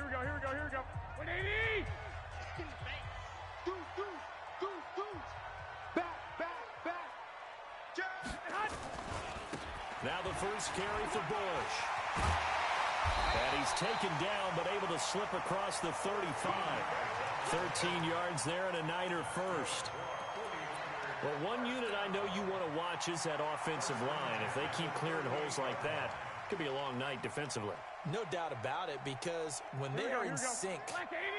Here we go, here we go, here we go. 180! Back. Now the first carry for Bush. And he's taken down, but able to slip across the 35. 13 yards there and a Niner first. Well, one unit I know you want to watch is that offensive line. If they keep clearing holes like that, it could be a long night defensively. No doubt about it, because when they are in sync,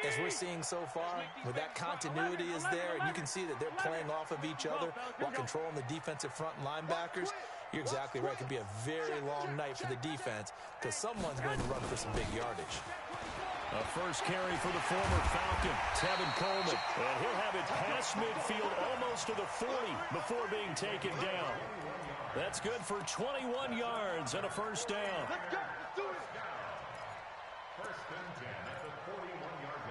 as we're seeing so far, where that continuity is there, and you can see that they're playing off of each other while controlling the defensive front linebackers, you're exactly right. It could be a very long night for the defense because someone's going to run for some big yardage. A first carry for the former Falcon, Tevin Coleman. And he'll have it past midfield almost to the 40 before being taken down. That's good for 21 yards and a first down. Let's go. Let's do it. First and 10 at the 41-yard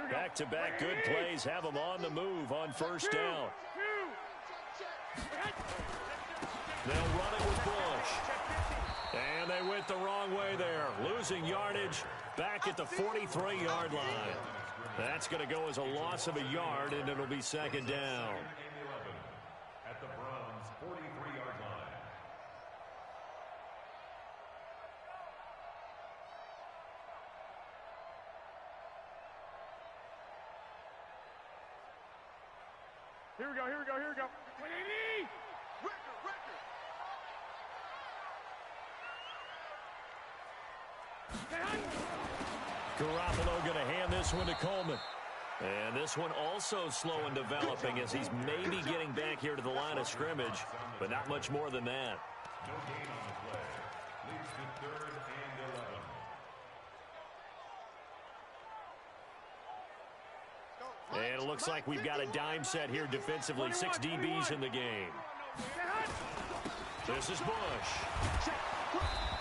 line. Back-to-back good plays have them on the move on first down. They'll run it with Bush. And they went the wrong way there. Losing yardage back at the 43-yard line. That's going to go as a loss of a yard, and it'll be second down. At the Browns' 43-yard line. Here we go, here we go, here we go. 180! Record! Garoppolo going to hand this one to Coleman. And this one also slow in developing as he's maybe getting back here to the line of scrimmage, but not much more than that. No gain on the play. Leads to 3rd and 11. And it looks like we've got a dime set here defensively. 6 DBs in the game. This is Bush.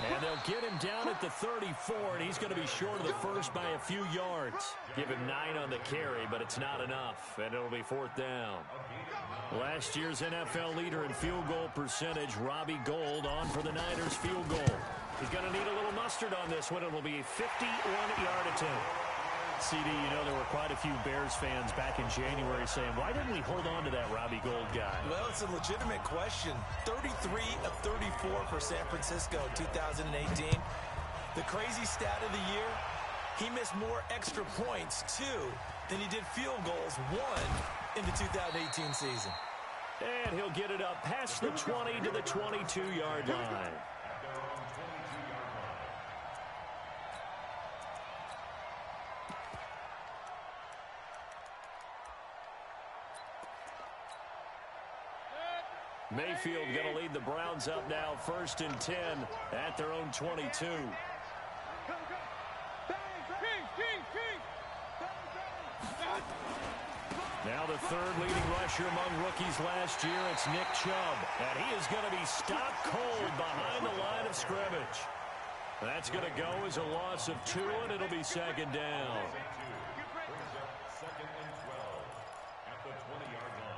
And they'll get him down at the 34, and he's going to be short of the first by a few yards. Give him 9 on the carry, but it's not enough, and it'll be 4th down. Last year's NFL leader in field goal percentage, Robbie Gould, on for the Niners field goal. He's going to need a little mustard on this one. It'll be a 51-yard attempt. CD, you know there were quite a few Bears fans back in January saying, why didn't we hold on to that Robbie Gould guy? Well, it's a legitimate question. 33 of 34 for San Francisco in 2018. The crazy stat of the year, he missed more extra points, 2, than he did field goals, 1 in the 2018 season. And he'll get it up past the 20 to the 22-yard line. Mayfield going to lead the Browns up now, 1st and 10 at their own 22. Now the 3rd leading rusher among rookies last year, it's Nick Chubb. And he is going to be stopped cold behind the line of scrimmage. That's going to go as a loss of 2, and it'll be second down. Second and 12 at the 20-yard line.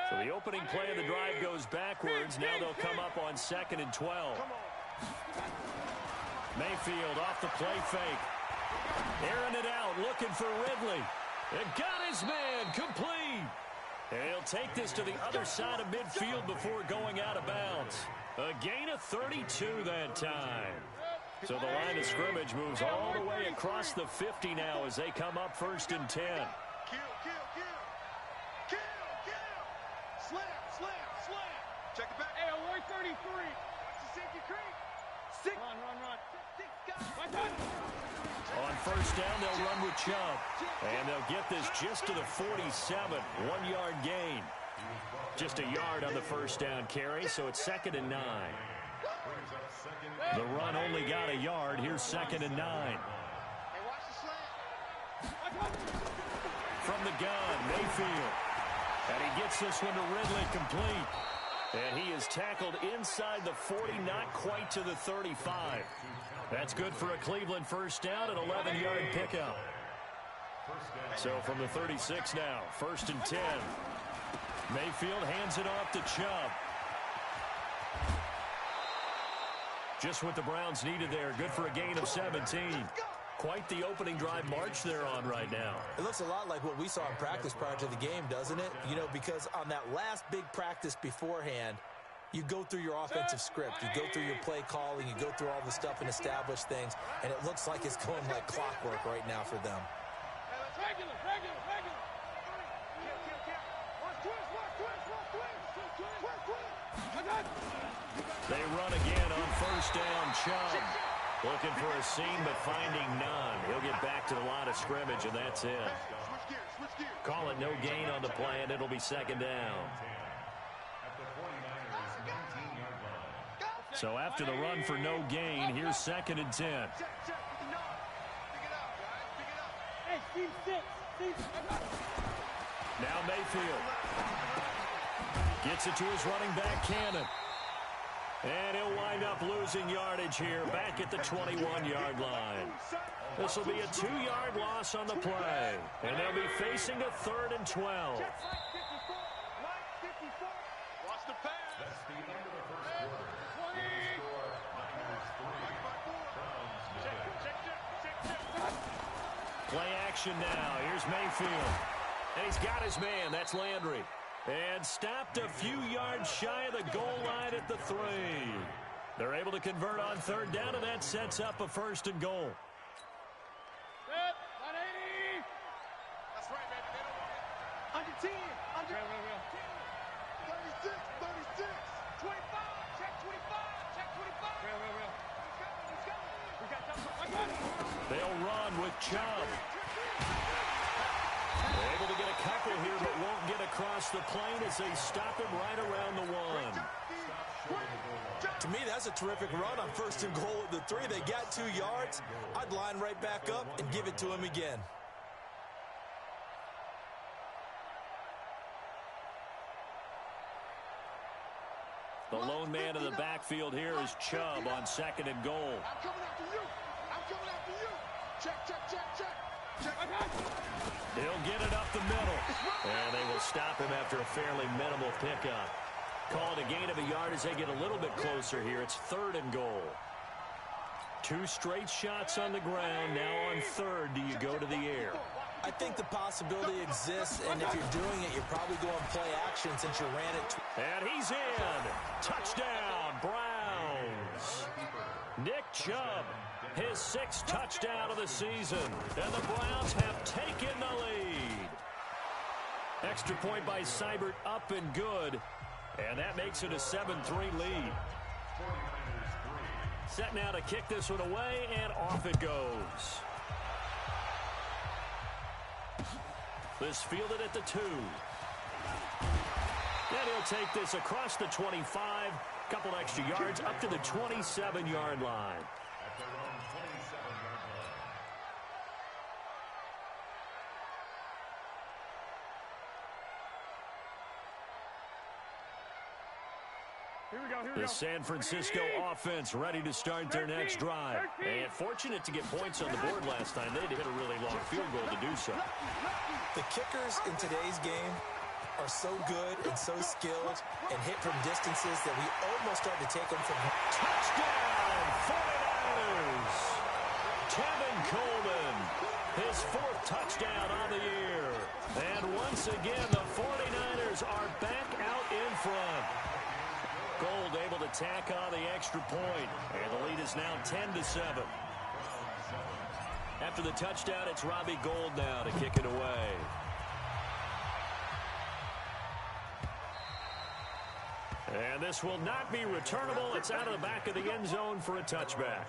So the opening play of the drive goes backwards. Now they'll come up on 2nd and 12. Mayfield off the play fake. Airing it out, looking for Ridley. And got his man complete. And he'll take this to the other side of midfield before going out of bounds. A gain of 32 that time. So the line of scrimmage moves all the way across the 50 now as they come up 1st and 10. Slam. Check it back. Hey, Roy 33. Safety creek. Run. On first down, they'll run with Chubb. And they'll get this just to the 47. 1-yard gain. Just a yard on the first down carry, so it's 2nd and 9. The run only got a yard. Here's 2nd and 9. From the gun, Mayfield. And he gets this one to Ridley complete. And he is tackled inside the 40, not quite to the 35. That's good for a Cleveland first down, an 11-yard pickup. So from the 36 now, 1st and 10. Mayfield hands it off to Chubb. Just what the Browns needed there. Good for a gain of 17. Quite the opening drive march they're on right now. It looks a lot like what we saw in practice prior to the game, doesn't it? You know, because on that last big practice beforehand, you go through your offensive script. You go through your play calling. You go through all the stuff and establish things. And it looks like it's going like clockwork right now for them. Regular. They run again on 1st down. Chubb looking for a seam, but finding none. He'll get back to the line of scrimmage, and that's it. Call it no gain on the play, and it'll be 2nd down. So after the run for no gain, here's 2nd and 10. Now Mayfield gets it to his running back, Cannon. And he'll wind up losing yardage here, back at the 21-yard line. This will be a 2-yard loss on the play. And they'll be facing a 3rd and 12. That's the end of the first quarter. Score, Niners 3, Browns 0. Play action now. Here's Mayfield. And he's got his man. That's Landry. And stopped a few yards shy of the goal line at the 3. They're able to convert on 3rd down, and that sets up a 1st and goal. That's right, baby. They don't want it. Under 10. Under 36. 25. Check 25. Check 25. Let's go. We got time. They'll run with Chubb. They're able to get a couple here, but won't get across the plane as they stop him right around the 1. To me, that's a terrific run on 1st and goal at the 3. They got 2 yards. I'd line right back up and give it to him again. The lone man in the backfield here is Chubb on 2nd and goal. I'm coming after you. Check. He'll get it up the middle. And they will stop him after a fairly minimal pickup. Call it a gain of a yard as they get a little bit closer here. It's 3rd and goal. 2 straight shots on the ground. Now on 3rd, do you go to the air? I think the possibility exists, and if you're doing it, you're probably going play action since you ran it. And he's in. Touchdown, Browns. Nick Chubb, his 6th touchdown of the season. And the Browns have taken the lead. Extra point by Seibert, up and good. And that makes it a 7-3 lead. Set now to kick this one away, and off it goes. This fielded at the 2. And he'll take this across the 25. Couple extra yards up to the 27-yard line. At their own 27-yard line. The San Francisco offense ready to start their next drive. And fortunate to get points on the board last time. They had to hit a really long field goal to do so. The kickers in today's game are so good and so skilled and hit from distances that we almost start to take them from home. Touchdown, 49ers! Tevin Coleman, his 4th touchdown on the year. And once again, the 49ers are back out in front. Gold able to tack on the extra point, and the lead is now 10-7. After the touchdown, it's Robbie Gould now to kick it away. And this will not be returnable. It's out of the back of the end zone for a touchback.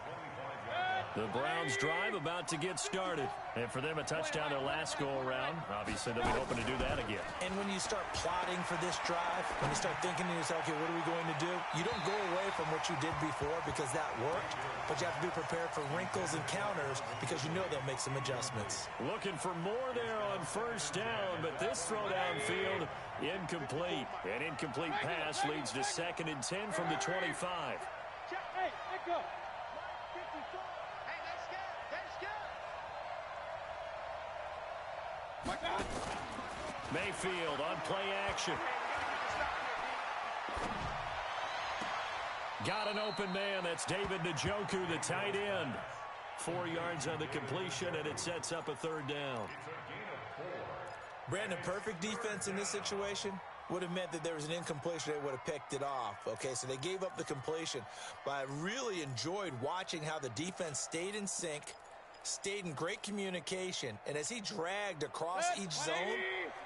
The Browns drive about to get started. And for them, a touchdown their last go-around. Obviously, they'll be hoping to do that again. And when you start plotting for this drive, when you start thinking to yourself, okay, what are we going to do? You don't go away from what you did before because that worked, but you have to be prepared for wrinkles and counters because you know they'll make some adjustments. Looking for more there on 1st down, but this throw downfield, incomplete. An incomplete pass leads to 2nd and 10 from the 25. Hey, let go. Hey, let's go. Mayfield on play action. Got an open man. That's David Njoku, the tight end. 4 yards on the completion, and it sets up a third down. Brandon, perfect defense in this situation would have meant that there was an incompletion. They would have picked it off. Okay, so they gave up the completion. But I really enjoyed watching how the defense stayed in sync, stayed in great communication, and as he dragged across each zone,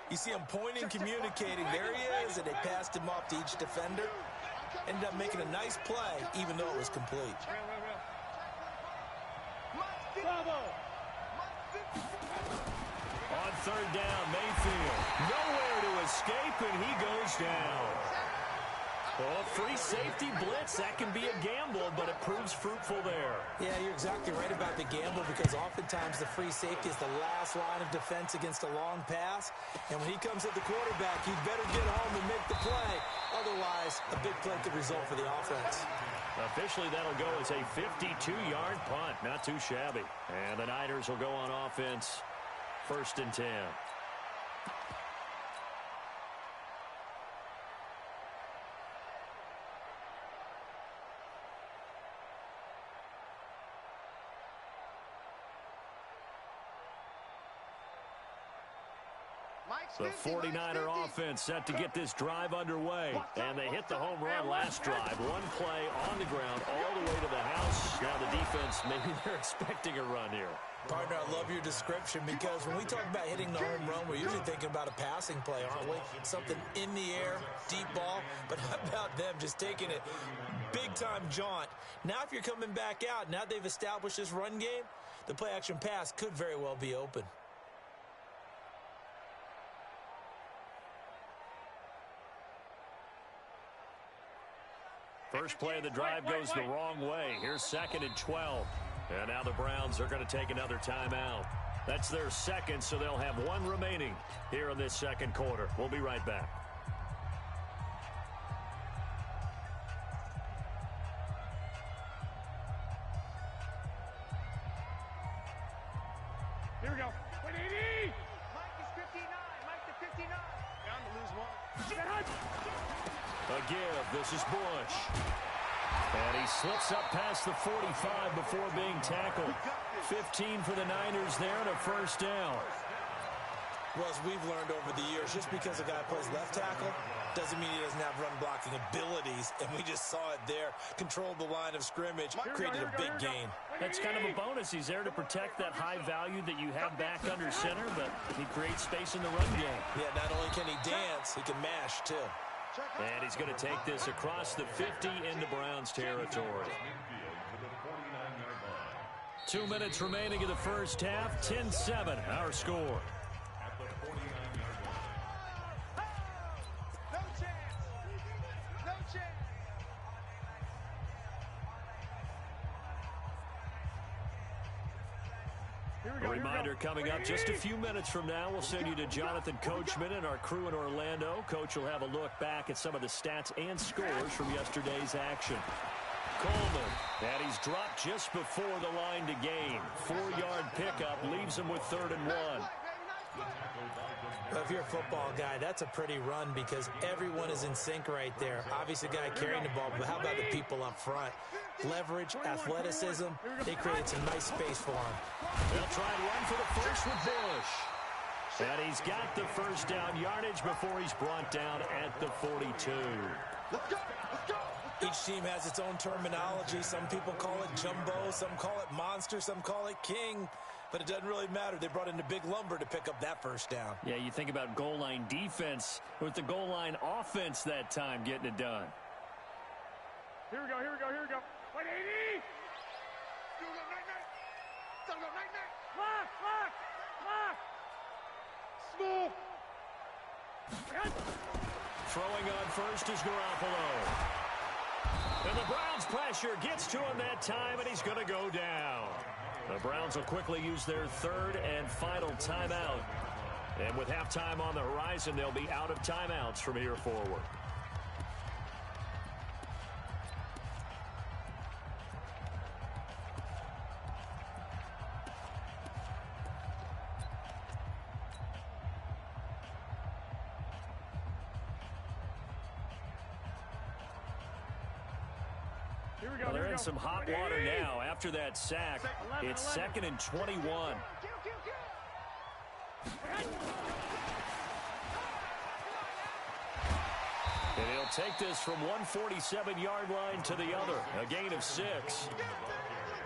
you see him pointing, communicating. There he is, and they passed him off to each defender. Ended up making a nice play, even though it was complete. On third down, Mayfield. Nowhere to escape, and he goes down. Well, free safety blitz, that can be a gamble, but it proves fruitful there. Yeah, you're exactly right about the gamble, because oftentimes the free safety is the last line of defense against a long pass. And when he comes at the quarterback, he'd better get home and make the play. Otherwise, a big play could result for the offense. Officially, that'll go as a 52-yard punt. Not too shabby. And the Niners will go on offense, 1st and 10. The 49er offense set to get this drive underway. And they hit the home run last drive. One play on the ground all the way to the house. Now the defense, maybe they're expecting a run here. Partner, I love your description, because when we talk about hitting the home run, we're usually thinking about a passing play, aren't we? Something in the air, deep ball. But how about them just taking it big-time jaunt? Now if you're coming back out, now they've established this run game, the play-action pass could very well be open. First play of the drive goes the wrong way. Here's 2nd and 12. And now the Browns are going to take another timeout. That's their second, so they'll have one remaining here in this second quarter. We'll be right back. Here we go. 180. Mike is 59. Mike to 59. Down to lose one. A give. This is Bush. And he slips up past the 45 before being tackled. 15 for the Niners there and a first down. Well, as we've learned over the years, just because a guy plays left tackle doesn't mean he doesn't have run-blocking abilities. And we just saw it there. Controlled the line of scrimmage, created a big gain. That's kind of a bonus. He's there to protect that high value that you have back under center, but he creates space in the run game. Yeah, not only can he dance, he can mash, too. And he's going to take this across the 50 into Browns territory. 2 minutes remaining in the first half. 10-7, our score. No chance. No chance. A reminder coming up just a few minutes from now. We'll send you to Jonathan Coachman and our crew in Orlando. Coach will have a look back at some of the stats and scores from yesterday's action. Coleman, and he's dropped just before the line to gain. 4-yard pickup leaves him with 3rd and 1. Well, if you're a football guy, that's a pretty run, because everyone is in sync right there. Obviously, the guy carrying the ball, but how about the people up front? Leverage, athleticism, they created some nice space for him. They'll try and run for the first with Bush. And he's got the first down yardage before he's brought down at the 42. Let's go. Let's go. Each team has its own terminology. Some people call it jumbo, some call it monster, some call it king. But it doesn't really matter. They brought in the big lumber to pick up that first down. Yeah, you think about goal line defense with the goal line offense that time getting it done. Here we go, here we go, here we go. 180. Do it, night. Do it, night. Lock. Smooth. Throwing on first is Garoppolo. And the Browns pressure gets to him that time, and he's going to go down. The Browns will quickly use their 3rd and final timeout. And with halftime on the horizon, they'll be out of timeouts from here forward. Well, they're in some hot water now. After that sack, it's 2nd and 21. And he'll take this from 147-yard line to the other, a gain of 6.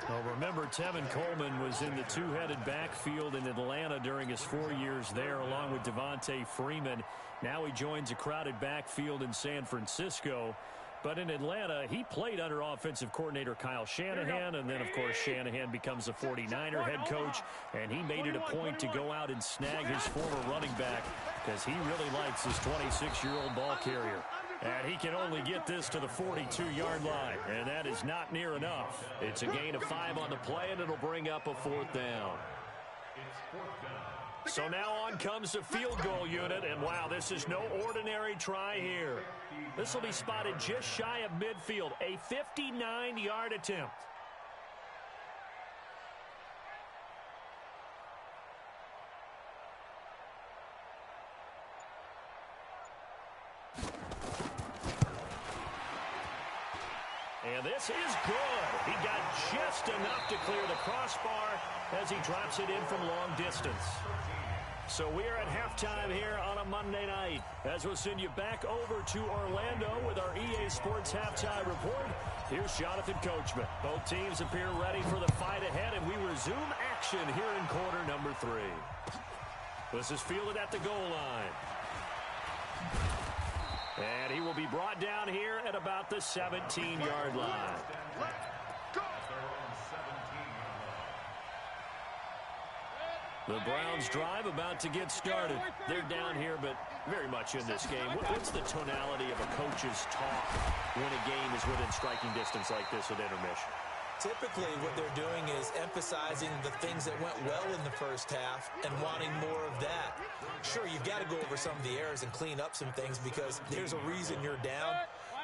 Well, remember, Tevin Coleman was in the two-headed backfield in Atlanta during his 4 years there, along with Devontae Freeman. Now he joins a crowded backfield in San Francisco. But in Atlanta, he played under offensive coordinator Kyle Shanahan, and then, of course, Shanahan becomes a 49er head coach, and he made it a point to go out and snag his former running back because he really likes his 26-year-old ball carrier. And he can only get this to the 42-yard line, and that is not near enough. It's a gain of 5 on the play, and it'll bring up a 4th down. So now on comes the field goal unit, and wow, this is no ordinary try here. This will be spotted just shy of midfield, a 59-yard attempt. And this is good. He got just enough to clear the crossbar as he drops it in from long distance. So we are at halftime here on a Monday night as we'll send you back over to Orlando with our EA Sports Halftime Report. Here's Jonathan Coachman. Both teams appear ready for the fight ahead, and we resume action here in quarter number 3. This is fielded at the goal line. And he will be brought down here at about the 17-yard line. The Browns drive about to get started. They're down here, but very much in this game. What's the tonality of a coach's talk when a game is within striking distance like this with intermission? Typically, what they're doing is emphasizing the things that went well in the first half and wanting more of that. Sure, you've got to go over some of the errors and clean up some things because there's a reason you're down.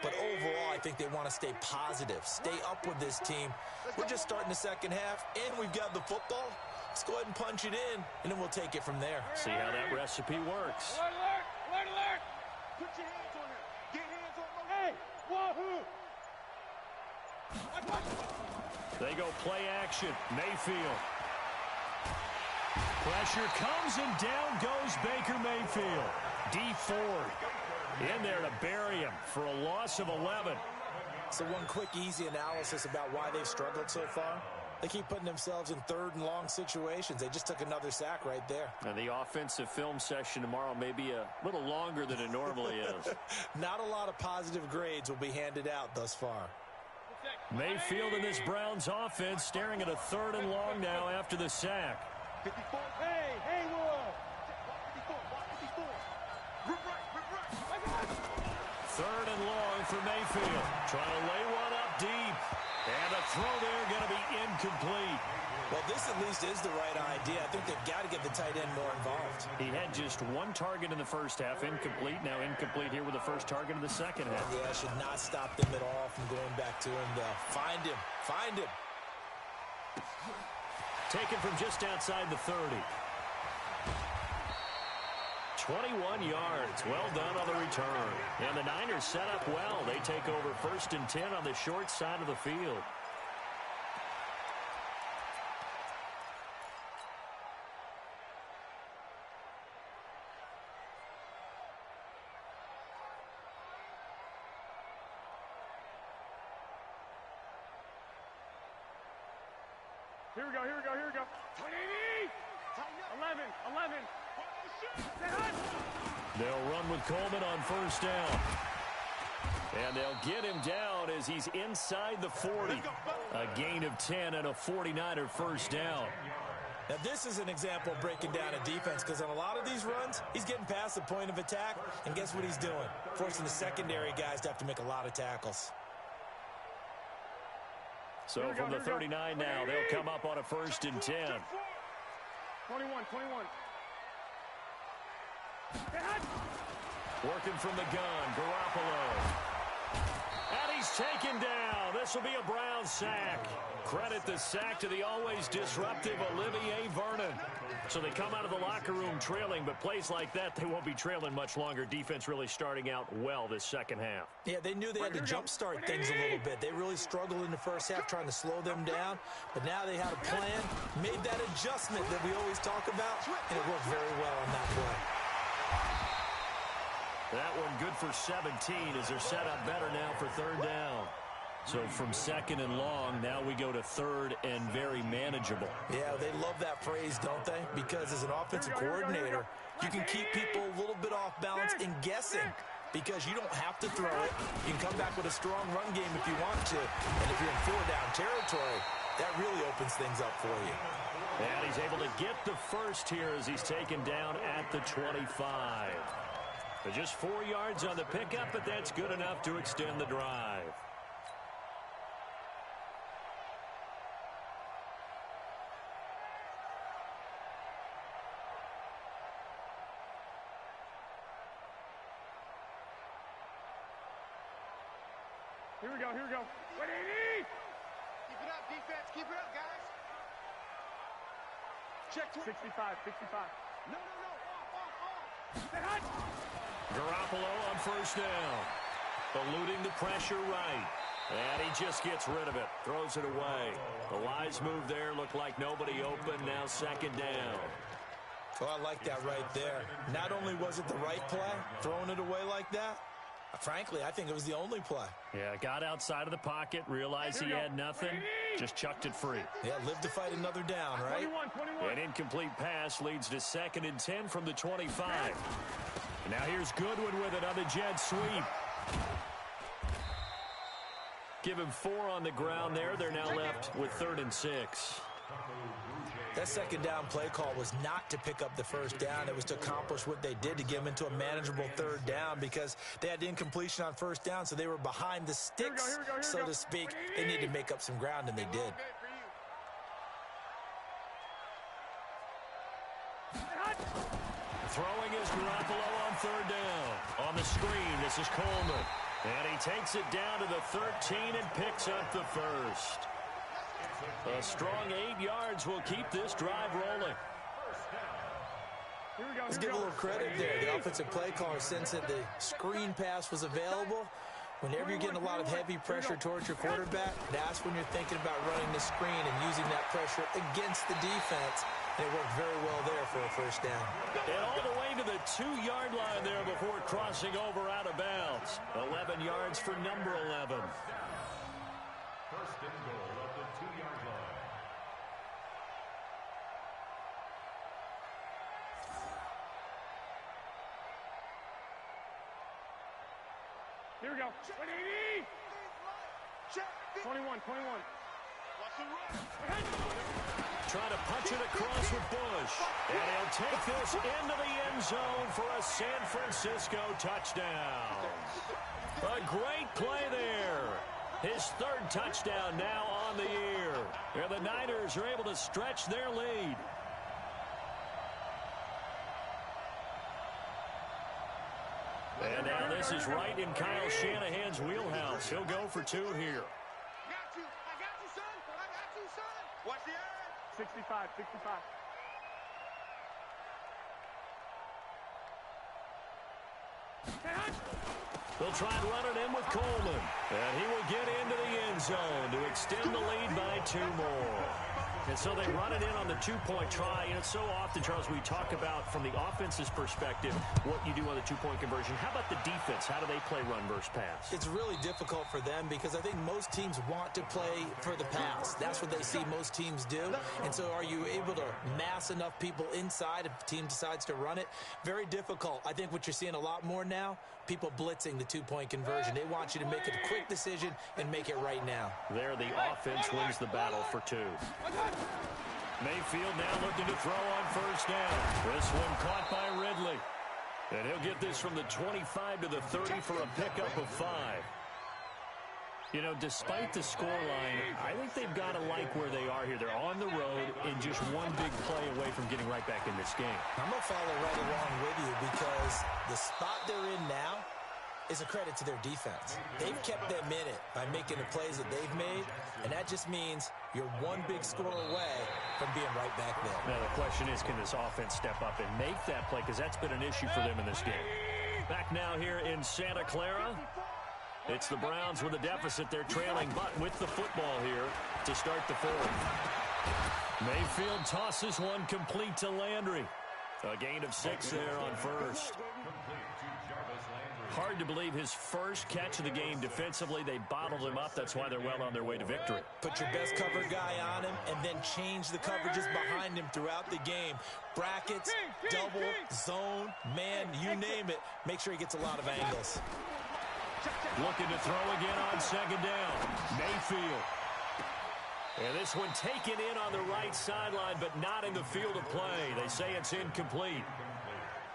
But overall, I think they want to stay positive, stay up with this team. We're just starting the second half, and we've got the football. Let's go ahead and punch it in, and then we'll take it from there. See how that recipe works. Alert, alert. Put your hands on him. Get hands on him. Hey, wahoo. They go play action. Mayfield. Pressure comes, and down goes Baker Mayfield. D Ford in there to bury him for a loss of 11. So one quick, easy analysis about why they've struggled so far. They keep putting themselves in 3rd and long situations. They just took another sack right there. And the offensive film session tomorrow may be a little longer than it normally is. Not a lot of positive grades will be handed out thus far. Mayfield in this Browns offense staring at a 3rd and long now after the sack. 54. Hey, whoa. 54. Rip right. 3rd and long for Mayfield. Trying to lay one up deep. And the throw there going to be incomplete. Well, this at least is the right idea. I think they've got to get the tight end more involved. He had just 1 target in the first half, incomplete. Now incomplete here with the first target in the second half. Yeah, should not stop them at all from going back to him, though. Find him. Taken from just outside the 30. 21 yards. Well done on the return. And the Niners set up well. They take over 1st and 10 on the short side of the field. Here we go. 11. They'll run with Coleman on 1st down. And they'll get him down as he's inside the 40. A gain of 10 and a 49er 1st down. Now, this is an example of breaking down a defense because on a lot of these runs, he's getting past the point of attack, and guess what he's doing? Forcing the secondary guys to have to make a lot of tackles. So from the 39 now, they'll come up on a 1st and 10. 21. Working from the gun, Garoppolo. And he's taken down. This will be a Browns sack. Credit the sack to the always disruptive Olivier Vernon. So they come out of the locker room trailing, but plays like that, they won't be trailing much longer. Defense really starting out well this second half. Yeah, they knew they had to jumpstart things a little bit. They really struggled in the first half trying to slow them down, but now they had a plan, made that adjustment that we always talk about, and it worked very well on that play. That one good for 17 as they're set up better now for third down. So from second and long, now we go to third and very manageable. Yeah, they love that phrase, don't they? Because as an offensive coordinator, you can keep people a little bit off balance and guessing because you don't have to throw it. You can come back with a strong run game if you want to. And if you're in four-down territory, that really opens things up for you. And he's able to get the first here as he's taken down at the 25. But just 4 yards on the pickup, but that's good enough to extend the drive. Here we go, here we go. Wait, Keep it up, defense. Keep it up, guys. Check 65, 65. No. Off. Garoppolo on first down. Eluding the pressure right. And he just gets rid of it. Throws it away. The Lions move there. Looked like nobody open. Now second down. Oh, I like that right there. Not only was it the right play, throwing it away like that, frankly, I think it was the only play. Yeah, got outside of the pocket, realized he had nothing, just chucked it free. Yeah, live to fight another down, right? 21. An incomplete pass leads to second and 10 from the 25. Now here's Goodwin with it on the jet sweep. Give him 4 on the ground there. They're now left with third and 6. That second down play call was not to pick up the first down. It was to accomplish what they did to get them into a manageable third down because they had incompletion on first down, so they were behind the sticks, so to speak. They needed to make up some ground, and they did. Throwing is Garoppolo on third down. On the screen, this is Coleman. And he takes it down to the 13 and picks up the first. A strong 8 yards will keep this drive rolling. Let's give a little credit there. The offensive play caller sensed that the screen pass was available. Whenever you're getting a lot of heavy pressure towards your quarterback, that's when you're thinking about running the screen and using that pressure against the defense. And it worked very well there for a first down. And all the way to the 2-yard line there before crossing over out of bounds. 11 yards for number 11. First and goal at the 2-yard line. Here we go. 21. Trying to punch it across with Bush. And he'll take this into the end zone for a San Francisco touchdown. A great play there. His third touchdown now on the year. And the Niners are able to stretch their lead. And now this is right in Kyle Shanahan's wheelhouse. He'll go for 2 here. I got you, son. Watch the eye. 65. They'll try and run it in with Coleman. And he will get into the end zone to extend the lead by 2 more. And so they run it in on the 2-point try. And it's so often, Charles, we talk about from the offense's perspective what you do on the 2-point conversion. How about the defense? How do they play run versus pass? It's really difficult for them because I think most teams want to play for the pass. That's what they see most teams do. And so are you able to mass enough people inside if the team decides to run it? Very difficult. I think what you're seeing a lot more now, people blitzing the 2-point conversion. They want you to make a quick decision and make it right now. There, the offense wins the battle for 2. Mayfield now looking to throw on first down. This one caught by Ridley. And he'll get this from the 25 to the 30 for a pickup of 5. You know, despite the scoreline, I think they've got to like where they are here. They're on the road and just one big play away from getting right back in this game. I'm going to follow right along with you because the spot they're in now, is a credit to their defense. They've kept them in it by making the plays that they've made, and that just means you're one big score away from being right back there. Now the question is, can this offense step up and make that play? Because that's been an issue for them in this game. Back now here in Santa Clara. It's the Browns with a deficit. They're trailing, but with the football here to start the fourth. Mayfield tosses one complete to Landry. A gain of 6 there on first. Hard to believe his first catch of the game defensively. They bottled him up. That's why they're well on their way to victory. Put your best cover guy on him and then change the coverages behind him throughout the game. Brackets, double, zone, man, you name it. Make sure he gets a lot of angles. Looking to throw again on second down. Mayfield. And this one taken in on the right sideline, but not in the field of play. They say it's incomplete.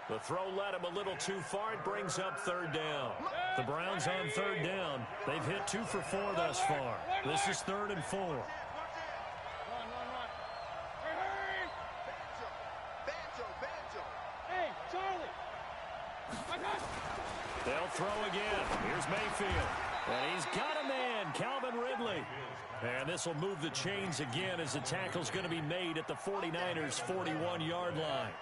The throw led him a little too far. It brings up third down. The Browns on third down. They've hit 2 for 4 thus far. This is 3rd and 4. Hey, Charlie. They'll throw again. Here's Mayfield. And he's got a man, Calvin Ridley. And this will move the chains again as the tackle's going to be made at the 49ers' 41-yard line.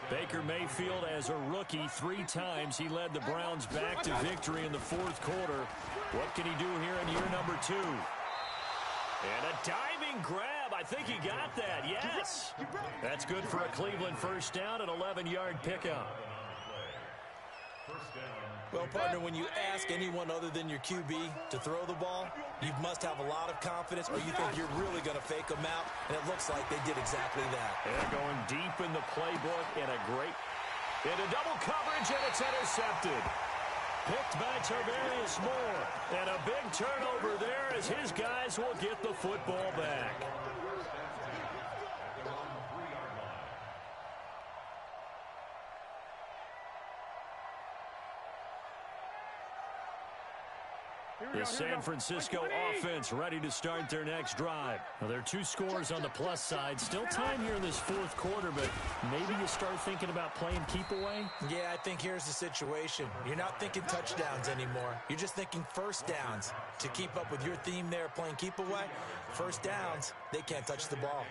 Baker Mayfield, as a rookie, 3 times he led the Browns back to victory in the 4th quarter. What can he do here in year number 2? And a diving grab. I think he got that. Yes. That's good for a Cleveland first down, an 11-yard pickup. Well, partner, when you ask anyone other than your QB to throw the ball, you must have a lot of confidence, or you think you're really going to fake them out, and it looks like they did exactly that. They're going deep in the playbook, and into double coverage, and it's intercepted. Picked by Tarvarius Moore, and a big turnover there as his guys will get the football back. The San Francisco offense ready to start their next drive. Well, there are 2 scores on the plus side. Still time here in this 4th quarter, but maybe you start thinking about playing keep away? Yeah, I think here's the situation. You're not thinking touchdowns anymore. You're just thinking first downs. To keep up with your theme there, playing keep away, first downs, they can't touch the ball.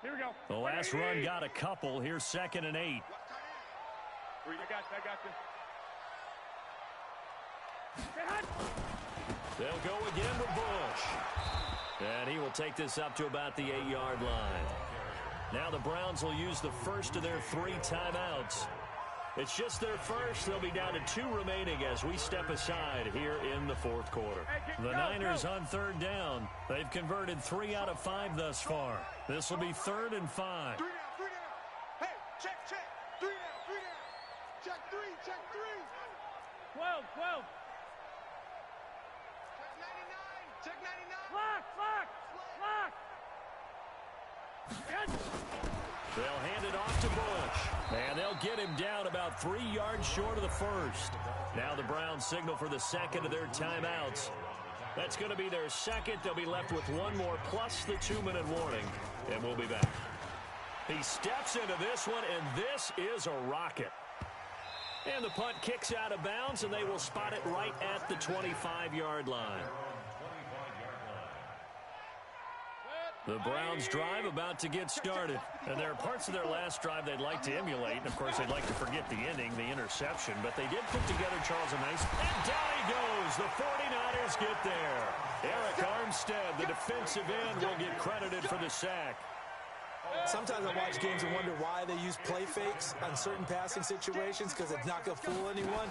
Here we go. The last run got a couple. Here's 2nd and 8. I got you. They'll go again with Bush. And he will take this up to about the 8-yard line. Now the Browns will use the first of their 3 timeouts. It's just their first. They'll be down to 2 remaining as we step aside here in the 4th quarter. The Niners on third down. They've converted 3 out of 5 thus far. This will be 3rd and 5. 3 down. Hey, check. 3 down. Check 3. 12. Check 99. Lock. They'll hand it off to Bush. And they'll get him down about 3 yards short of the first. Now the Browns signal for the 2nd of their timeouts. That's going to be their 2nd. They'll be left with 1 more plus the 2-minute warning. And we'll be back. He steps into this one, and this is a rocket. And the punt kicks out of bounds, and they will spot it right at the 25-yard line. The Browns drive about to get started. And there are parts of their last drive they'd like to emulate. And, of course, they'd like to forget the ending, the interception. But they did put together, Charles, a nice... And down he goes. The 49ers get there. Eric Armstead, the defensive end, will get credited for the sack. Sometimes I watch games and wonder why they use play fakes on certain passing situations, because it's not going to fool anyone.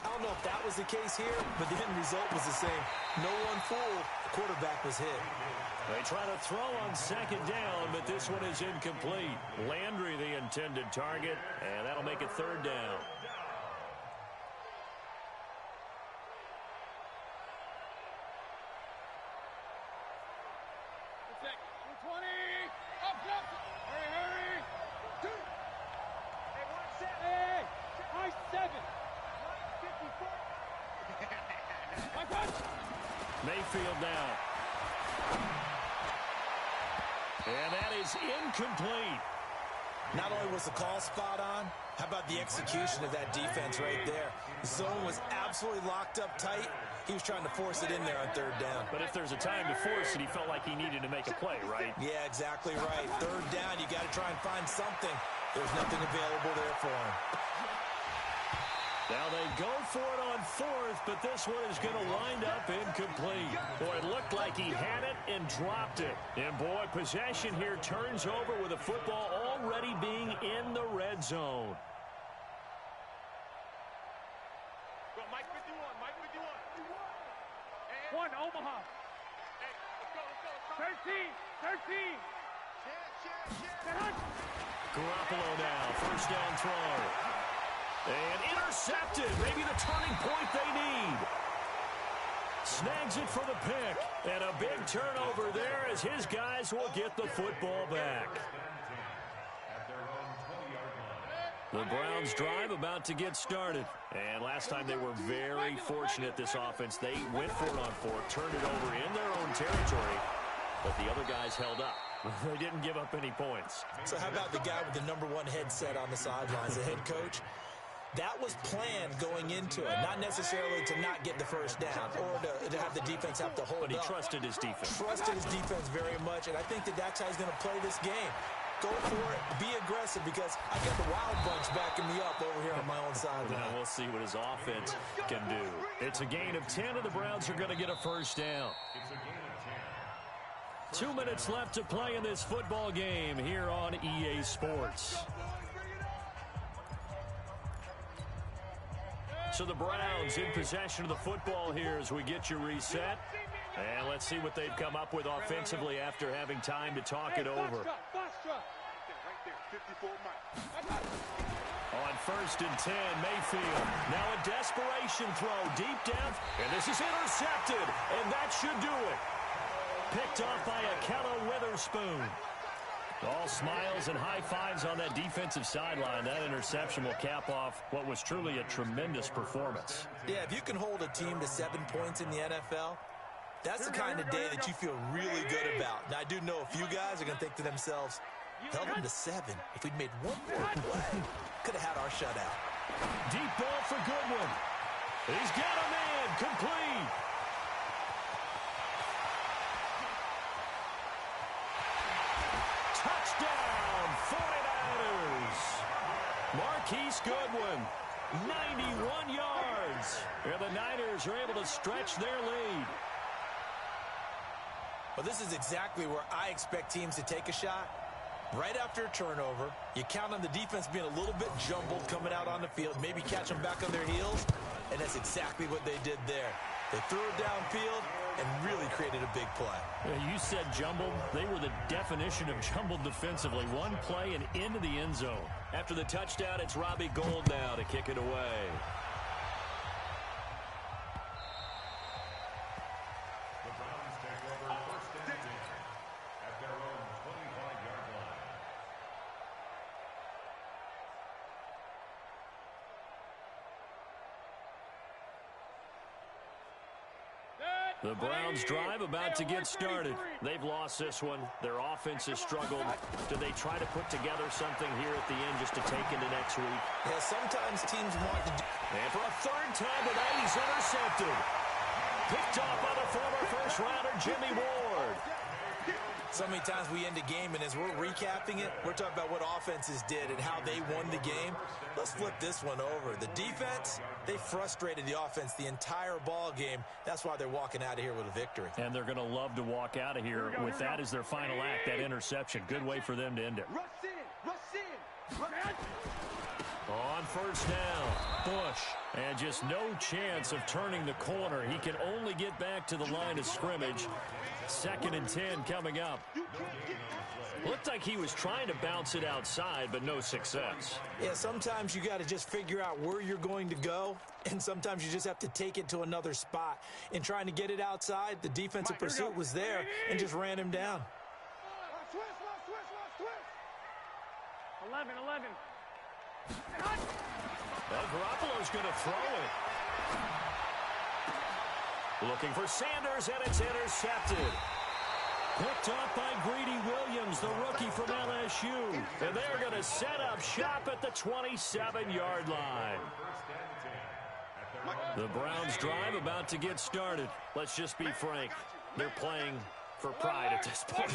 I don't know if that was the case here, but the end result was the same. No one fooled. The quarterback was hit. They try to throw on 2nd down, but this one is incomplete. Landry, the intended target, and that'll make it 3rd down. Mayfield now. And that is incomplete. Not only was the call spot on, how about the execution of that defense right there? The zone was absolutely locked up tight. He was trying to force it in there on third down. But if there's a time to force it, he felt like he needed to make a play, right? Yeah, exactly right. Third down, you got to try and find something. There's nothing available there for him. Now they go for it on fourth, but this one is going to wind up incomplete. Boy, it looked like he had it and dropped it. And boy, possession here turns over with the football already being in the red zone. Go, Mike 51, Mike 51. And One, Omaha. hey, let's go. 13. Garoppolo now, first down throw. And intercepted, maybe the turning point they need. Snags it for the pick. And a big turnover there as his guys will get the football back. The Browns drive about to get started. And last time they were very fortunate, this offense. They went for it on fourth, turned it over in their own territory, but the other guys held up. They didn't give up any points. So how about the guy with the #1 headset on the sidelines, the head coach? That was planned going into it, not necessarily to not get the first down or to have the defense have to hold up. But he trusted his defense. Trusted his defense very much, and I think that that's how he's going to play this game. Go for it, be aggressive, because I got the Wild Bunch backing me up over here on my own sideline. Now we'll see what his offense can do. It's a gain of 10, and the Browns are going to get a first down. 2 minutes left to play in this football game here on EA Sports. So the Browns in possession of the football here as we get you reset. And let's see what they've come up with offensively after having time to talk it over. Right there, 54 Mike. On first and 10, Mayfield. Now a desperation throw, deep depth, and this is intercepted, and that should do it. Picked off by Akello Witherspoon. All smiles and high fives on that defensive sideline. That interception will cap off what was truly a tremendous performance. Yeah, if you can hold a team to 7 points in the NFL, that's the kind of day that you feel really good about. Now, I do know a few guys are going to think to themselves, held them to 7. If we'd made one more play, could have had our shutout. Deep ball for Goodwin. He's got a man, complete. Touchdown, 49ers. Marquise Goodwin, 91 yards. And the Niners are able to stretch their lead. Well, this is exactly where I expect teams to take a shot. Right after a turnover, you count on the defense being a little bit jumbled coming out on the field, maybe catch them back on their heels, and that's exactly what they did there. They threw it downfield and really created a big play. You said jumbled. They were the definition of jumbled defensively. One play and into the end zone. After the touchdown, it's Robbie Gould now to kick it away. The Browns take over first and 10 at their own 25-yard line. The Browns drive about to get started. They've lost this one. Their offense has struggled. Do they try to put together something here at the end just to take into next week? Yeah, sometimes teams want to do... And for a third time tonight, he's intercepted. Picked off by the former first-rounder Jimmy Ward. So many times we end a game, and as we're recapping it, we're talking about what offenses did and how they won the game. Let's flip this one over. The defense, they frustrated the offense the entire ball game. That's why they're walking out of here with a victory. And they're going to love to walk out of here with that as their final act, that interception. Good way for them to end it. Rush in. On first down, Bush. And just no chance of turning the corner. He can only get back to the line of scrimmage. 2nd and 10 coming up. Looked like he was trying to bounce it outside, but no success. Yeah, sometimes you got to just figure out where you're going to go, and sometimes you just have to take it to another spot. In trying to get it outside, the defensive pursuit was there and just ran him down. Twist. 11. Well, Garoppolo's going to throw it. Looking for Sanders, and it's intercepted. Picked up by Greedy Williams, the rookie from LSU. And they're going to set up shop at the 27-yard line. The Browns drive about to get started. Let's just be frank. They're playing for pride at this point.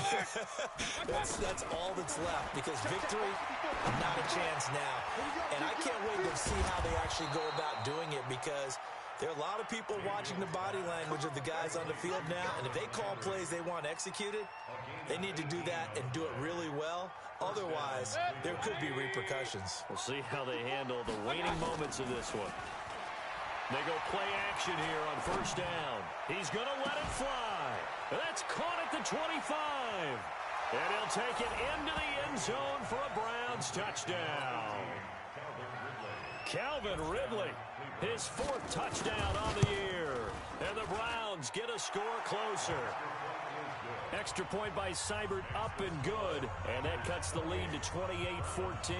that's all that's left, because victory, not a chance now. And I can't wait to see how they actually go about doing it, because there are a lot of people watching the body language of the guys on the field now, and if they call plays they want executed, they need to do that and do it really well. Otherwise, there could be repercussions. We'll see how they handle the waning moments of this one. They go play action here on first down. He's going to let it fly. That's caught at the 25. And he'll take it into the end zone for a Browns touchdown. Calvin Ridley, his 4th touchdown on the year. And the Browns get a score closer. Extra point by Seibert up and good. And that cuts the lead to 28-14.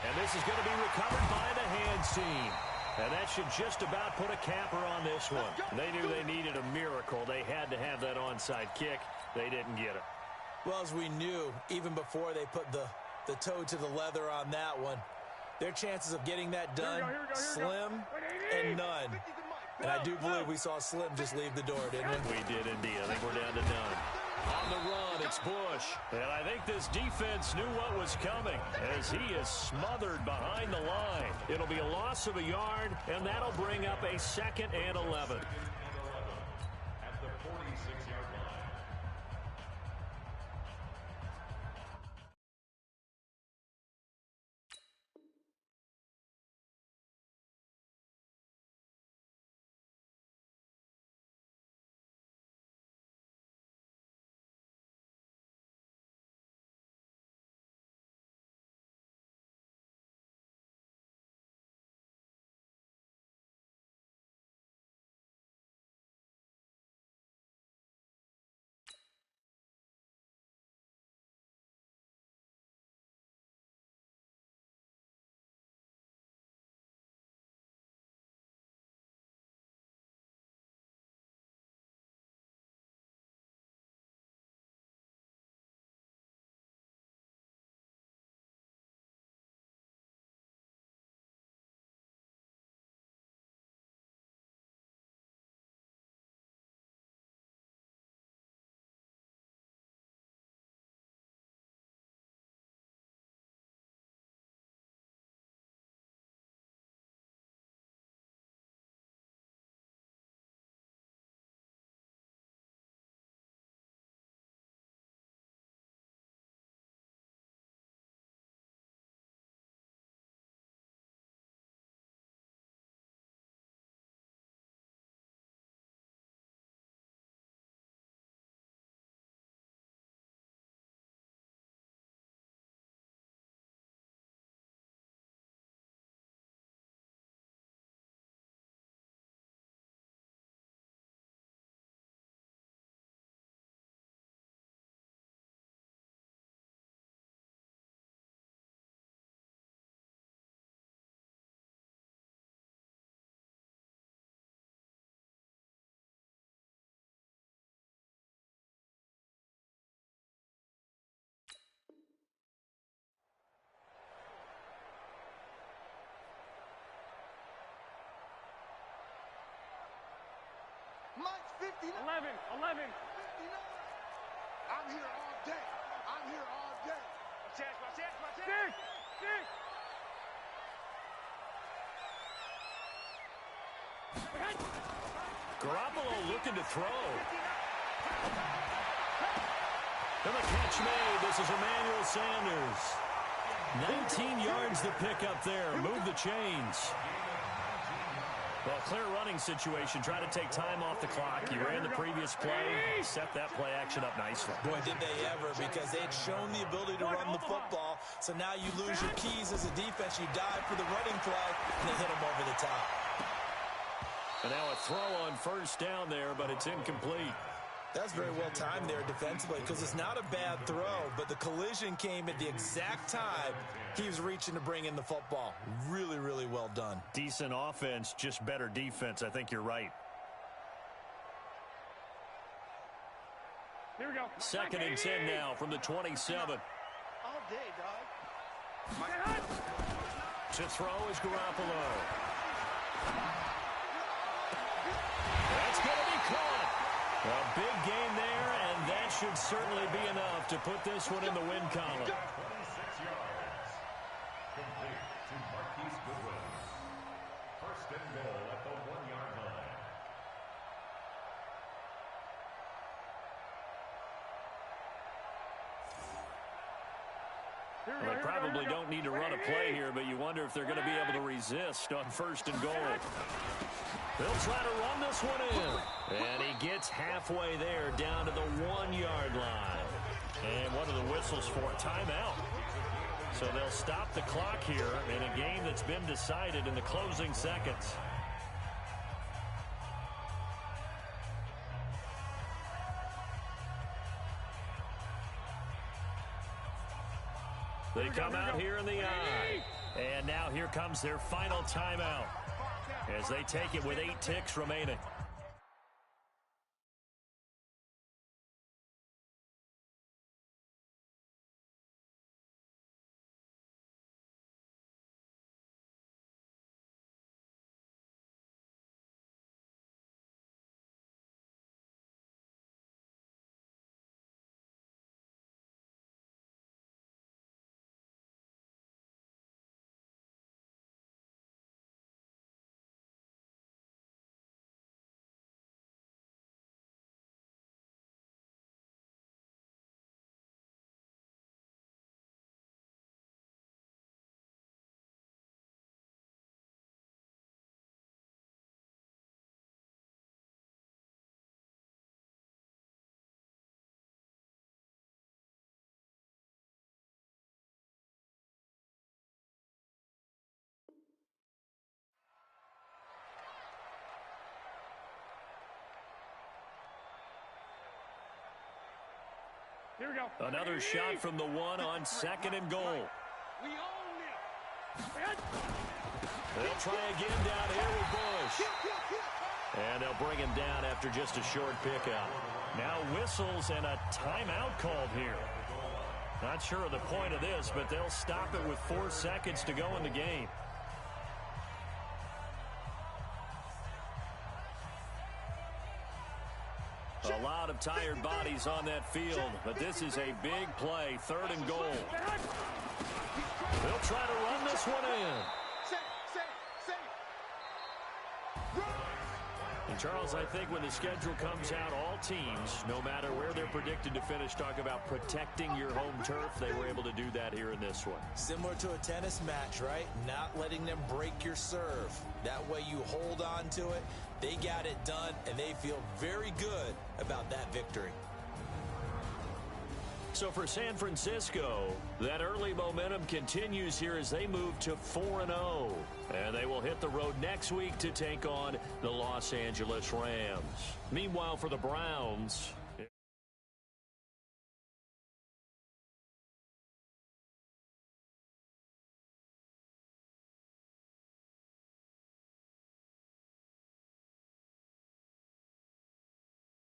And this is going to be recovered by the hands team. And that should just about put a capper on this one. They knew they needed a miracle. They had to have that onside kick. They didn't get it. Well, as we knew, even before they put the toe to the leather on that one, their chances of getting that done, slim and none. And I do believe we saw Slim just leave the door, didn't we? We did indeed. I think we're down to none. On the run, it's Bush. And I think this defense knew what was coming as he is smothered behind the line. It'll be a loss of a yard, and that'll bring up a 2nd and 11. At the 46-yard line. Mike's 59. 11. 59. I'm here all day. I'm here all day. Watch out. 6. Garoppolo looking to throw. And the catch made. This is Emmanuel Sanders. 19 yards to pick up there. Move the chains. Well, clear running situation. Try to take time off the clock. You ran the previous play. Set that play action up nicely. Boy, did they ever, because they had shown the ability to run the football. So now you lose your keys as a defense. You dive for the running play, and they hit them over the top. And now a throw on first down there, but it's incomplete. That's very well timed there defensively, because it's not a bad throw, but the collision came at the exact time he was reaching to bring in the football. Really, really well done. Decent offense, just better defense. I think you're right. Here we go. 2nd and 10 now from the 27. All day, dog. To throw is Garoppolo. That's going to be caught. A big gain there, and that should certainly be enough to put this one in the win column. 26 yards. Complete to Marquise Goodwin. 1st and goal at the 1-yard line. Well, they probably don't need to run a play here, but you wonder if they're going to be able to resist on 1st and goal. They'll try to run this one in. And he gets halfway there down to the 1-yard line. And what are the whistles for? Timeout. So they'll stop the clock here in a game that's been decided in the closing seconds. They come out here in the eye. And now here comes their final timeout as they take it with 8 ticks remaining. Here we go. Another shot from the 1 on 2nd and goal. We own this. They'll try again down here with Bush. And they'll bring him down after just a short pickup. Now whistles and a timeout called here. Not sure of the point of this, but they'll stop it with 4 seconds to go in the game. A lot of tired bodies on that field, but this is a big play, 3rd and goal. They'll try to run this one in. And Charles, I think when the schedule comes out, all teams, no matter where they're predicted to finish, talk about protecting your home turf. They were able to do that here in this one. Similar to a tennis match, right? Not letting them break your serve. That way you hold on to it. They got it done, and they feel very good about that victory. So for San Francisco, that early momentum continues here as they move to 4-0. And they will hit the road next week to take on the Los Angeles Rams. Meanwhile, for the Browns,